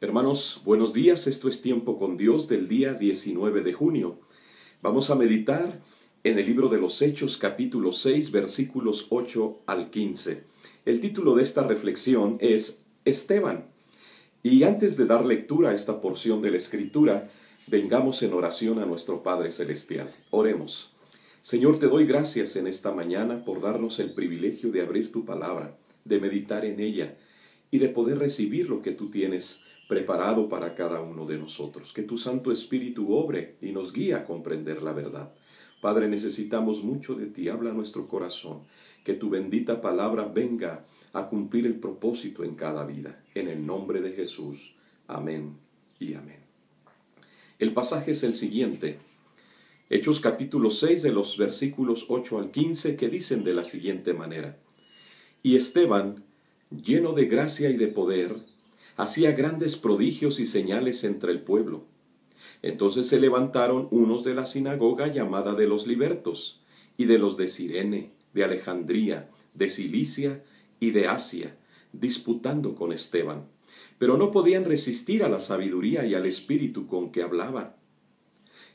Hermanos, buenos días. Esto es Tiempo con Dios del día 19 de junio. Vamos a meditar en el libro de los Hechos, capítulo 6, versículos 8 al 15. El título de esta reflexión es Esteban. Y antes de dar lectura a esta porción de la Escritura, vengamos en oración a nuestro Padre Celestial. Oremos. Señor, te doy gracias en esta mañana por darnos el privilegio de abrir tu palabra, de meditar en ella y de poder recibir lo que tú tienes preparado para cada uno de nosotros. Que tu Santo Espíritu obre y nos guíe a comprender la verdad. Padre, necesitamos mucho de ti. Habla a nuestro corazón. Que tu bendita palabra venga a cumplir el propósito en cada vida. En el nombre de Jesús. Amén y amén. El pasaje es el siguiente. Hechos capítulo 6 de los versículos 8 al 15 que dicen de la siguiente manera. Y Esteban, lleno de gracia y de poder, hacía grandes prodigios y señales entre el pueblo. Entonces se levantaron unos de la sinagoga llamada de los libertos, y de los de Cirene, de Alejandría, de Cilicia y de Asia, disputando con Esteban. Pero no podían resistir a la sabiduría y al espíritu con que hablaba.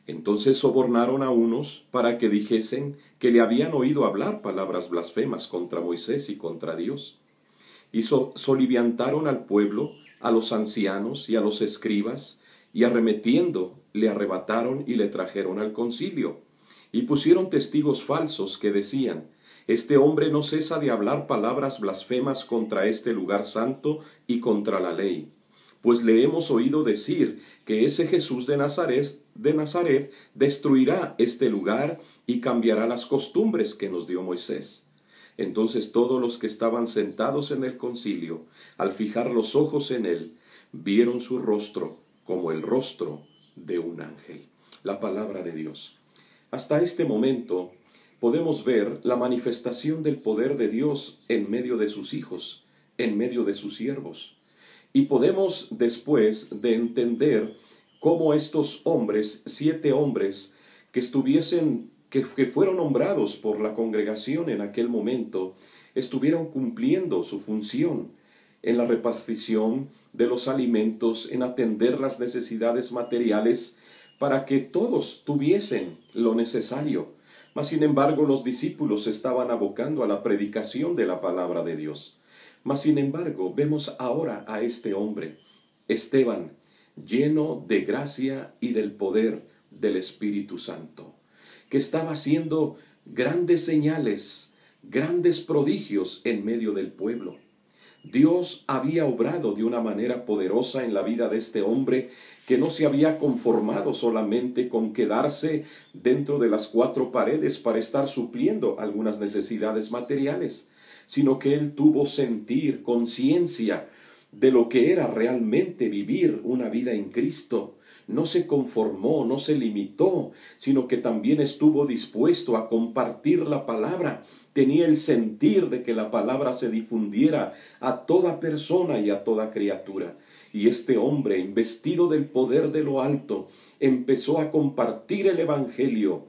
Entonces sobornaron a unos para que dijesen que le habían oído hablar palabras blasfemas contra Moisés y contra Dios. Y soliviantaron al pueblo, a los ancianos y a los escribas, y arremetiendo le arrebataron y le trajeron al concilio. Y pusieron testigos falsos que decían, este hombre no cesa de hablar palabras blasfemas contra este lugar santo y contra la ley. Pues le hemos oído decir que ese Jesús de Nazaret destruirá este lugar y cambiará las costumbres que nos dio Moisés. Entonces todos los que estaban sentados en el concilio, al fijar los ojos en él, vieron su rostro como el rostro de un ángel. La palabra de Dios. Hasta este momento podemos ver la manifestación del poder de Dios en medio de sus hijos, en medio de sus siervos. Y podemos después de entender cómo estos hombres, 7 hombres que fueron nombrados por la congregación en aquel momento, estuvieron cumpliendo su función en la repartición de los alimentos, en atender las necesidades materiales para que todos tuviesen lo necesario. Mas sin embargo los discípulos se estaban abocando a la predicación de la palabra de Dios. Mas sin embargo vemos ahora a este hombre, Esteban, lleno de gracia y del poder del Espíritu Santo, que estaba haciendo grandes señales, grandes prodigios en medio del pueblo. Dios había obrado de una manera poderosa en la vida de este hombre que no se había conformado solamente con quedarse dentro de las 4 paredes para estar supliendo algunas necesidades materiales, sino que él tuvo sentir, conciencia de lo que era realmente vivir una vida en Cristo. No se conformó, no se limitó, sino que también estuvo dispuesto a compartir la palabra. Tenía el sentir de que la palabra se difundiera a toda persona y a toda criatura. Y este hombre, investido del poder de lo alto, empezó a compartir el evangelio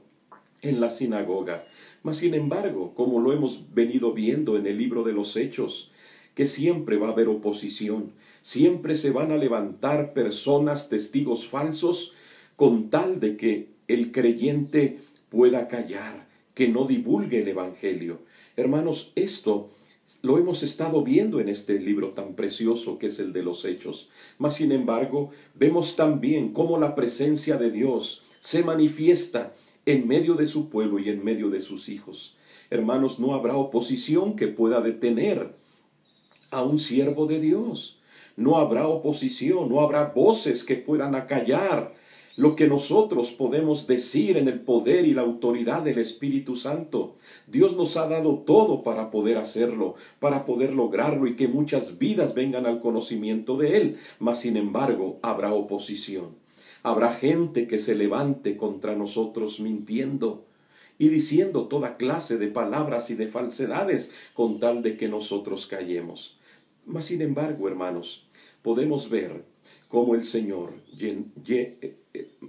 en la sinagoga. Mas sin embargo, como lo hemos venido viendo en el libro de los Hechos, que siempre va a haber oposición, siempre se van a levantar personas, testigos falsos, con tal de que el creyente pueda callar, que no divulgue el evangelio. Hermanos, esto lo hemos estado viendo en este libro tan precioso que es el de los Hechos. Mas sin embargo, vemos también cómo la presencia de Dios se manifiesta en medio de su pueblo y en medio de sus hijos. Hermanos, no habrá oposición que pueda detener a un siervo de Dios. No habrá oposición, no habrá voces que puedan acallar lo que nosotros podemos decir en el poder y la autoridad del Espíritu Santo. Dios nos ha dado todo para poder hacerlo, para poder lograrlo y que muchas vidas vengan al conocimiento de Él. Mas sin embargo, habrá oposición. Habrá gente que se levante contra nosotros mintiendo y diciendo toda clase de palabras y de falsedades con tal de que nosotros callemos. Mas sin embargo, hermanos, podemos ver cómo el Señor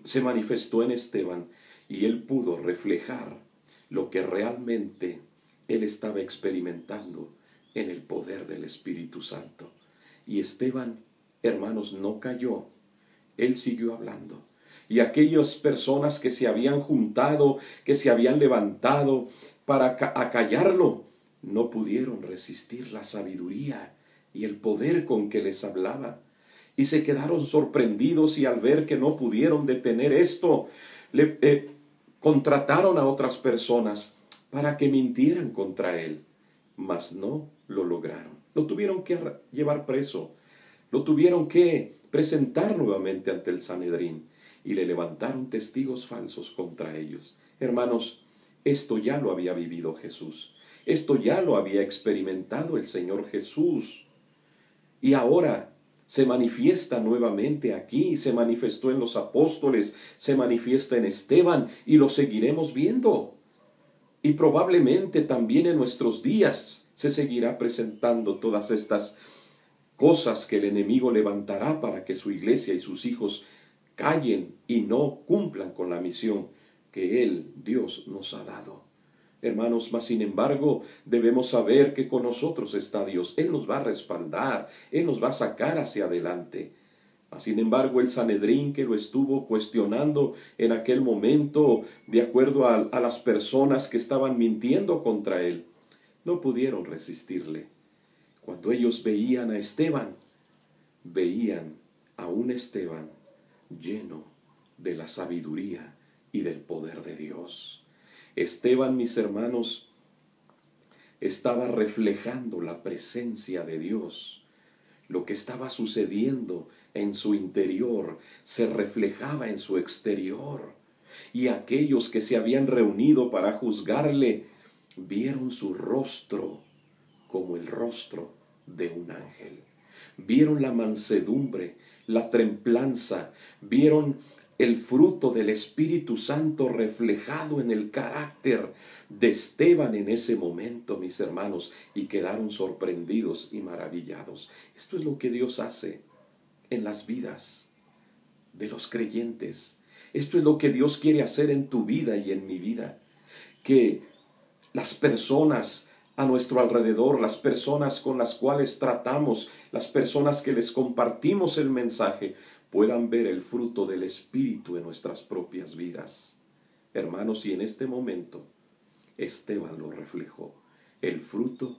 se manifestó en Esteban y él pudo reflejar lo que realmente él estaba experimentando en el poder del Espíritu Santo. Y Esteban hermanos, no cayó. Él siguió hablando. Y aquellas personas que se habían juntado, que se habían levantado para acallarlo, no pudieron resistir la sabiduría y el poder con que les hablaba. Y se quedaron sorprendidos, y al ver que no pudieron detener esto, contrataron a otras personas para que mintieran contra él. Mas no lo lograron. Lo tuvieron que llevar preso. Lo tuvieron que presentar nuevamente ante el Sanedrín y le levantaron testigos falsos contra ellos. Hermanos, esto ya lo había vivido Jesús. Esto ya lo había experimentado el Señor Jesús. Y ahora se manifiesta nuevamente aquí, se manifestó en los apóstoles, se manifiesta en Esteban, y lo seguiremos viendo. Y probablemente también en nuestros días se seguirá presentando todas estas cosas que el enemigo levantará para que su iglesia y sus hijos callen y no cumplan con la misión que Él, Dios, nos ha dado. Hermanos, mas sin embargo, debemos saber que con nosotros está Dios. Él nos va a respaldar, Él nos va a sacar hacia adelante. Mas sin embargo, el Sanedrín, que lo estuvo cuestionando en aquel momento, de acuerdo a las personas que estaban mintiendo contra Él, no pudieron resistirle. Cuando ellos veían a Esteban, veían a un Esteban lleno de la sabiduría y del poder de Dios. Esteban, mis hermanos, estaba reflejando la presencia de Dios. Lo que estaba sucediendo en su interior se reflejaba en su exterior. Y aquellos que se habían reunido para juzgarle vieron su rostro como el rostro de un ángel. Vieron la mansedumbre, la templanza, vieron el fruto del Espíritu Santo reflejado en el carácter de Esteban en ese momento, mis hermanos, y quedaron sorprendidos y maravillados. Esto es lo que Dios hace en las vidas de los creyentes. Esto es lo que Dios quiere hacer en tu vida y en mi vida. Que las personas a nuestro alrededor, las personas con las cuales tratamos, las personas que les compartimos el mensaje, puedan ver el fruto del Espíritu en nuestras propias vidas. Hermanos, y en este momento Esteban lo reflejó, el fruto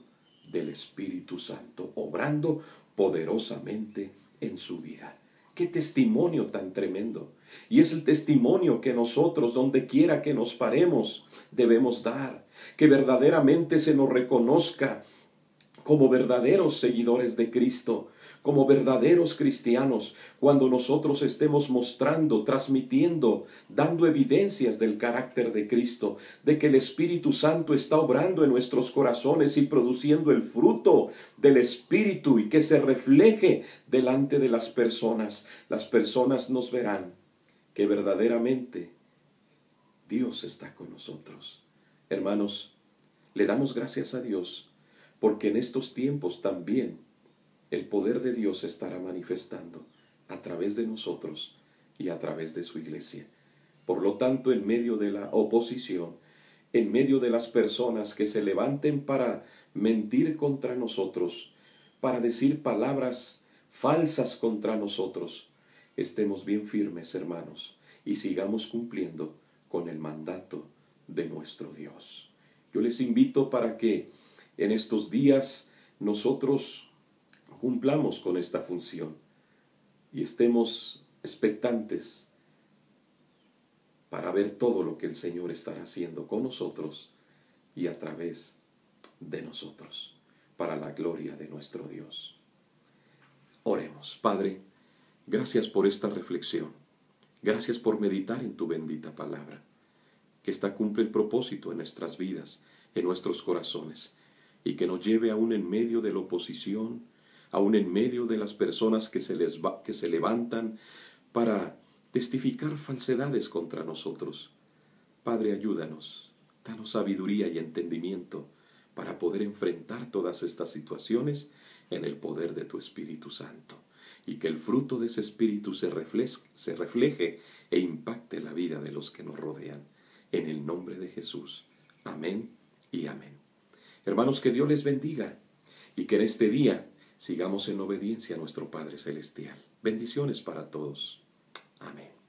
del Espíritu Santo, obrando poderosamente en su vida. ¡Qué testimonio tan tremendo! Y es el testimonio que nosotros, donde quiera que nos paremos, debemos dar. Que verdaderamente se nos reconozca como verdaderos seguidores de Cristo, como verdaderos cristianos, cuando nosotros estemos mostrando, transmitiendo, dando evidencias del carácter de Cristo, de que el Espíritu Santo está obrando en nuestros corazones y produciendo el fruto del Espíritu, y que se refleje delante de las personas. Las personas nos verán que verdaderamente Dios está con nosotros. Hermanos, le damos gracias a Dios, porque en estos tiempos también el poder de Dios se estará manifestando a través de nosotros y a través de su iglesia. Por lo tanto, en medio de la oposición, en medio de las personas que se levanten para mentir contra nosotros, para decir palabras falsas contra nosotros, estemos bien firmes, hermanos, y sigamos cumpliendo con el mandato de nuestro Dios. Yo les invito para que en estos días nosotros cumplamos con esta función y estemos expectantes para ver todo lo que el Señor estará haciendo con nosotros y a través de nosotros, para la gloria de nuestro Dios. Oremos. Padre, gracias por esta reflexión. Gracias por meditar en tu bendita palabra, que esta cumple el propósito en nuestras vidas, en nuestros corazones, y que nos lleve aún en medio de la oposición, aún en medio de las personas que se levantan para testificar falsedades contra nosotros. Padre, ayúdanos, danos sabiduría y entendimiento para poder enfrentar todas estas situaciones en el poder de tu Espíritu Santo, y que el fruto de ese Espíritu se refleje e impacte la vida de los que nos rodean. En el nombre de Jesús. Amén y amén. Hermanos, que Dios les bendiga, y que en este día sigamos en obediencia a nuestro Padre Celestial. Bendiciones para todos. Amén.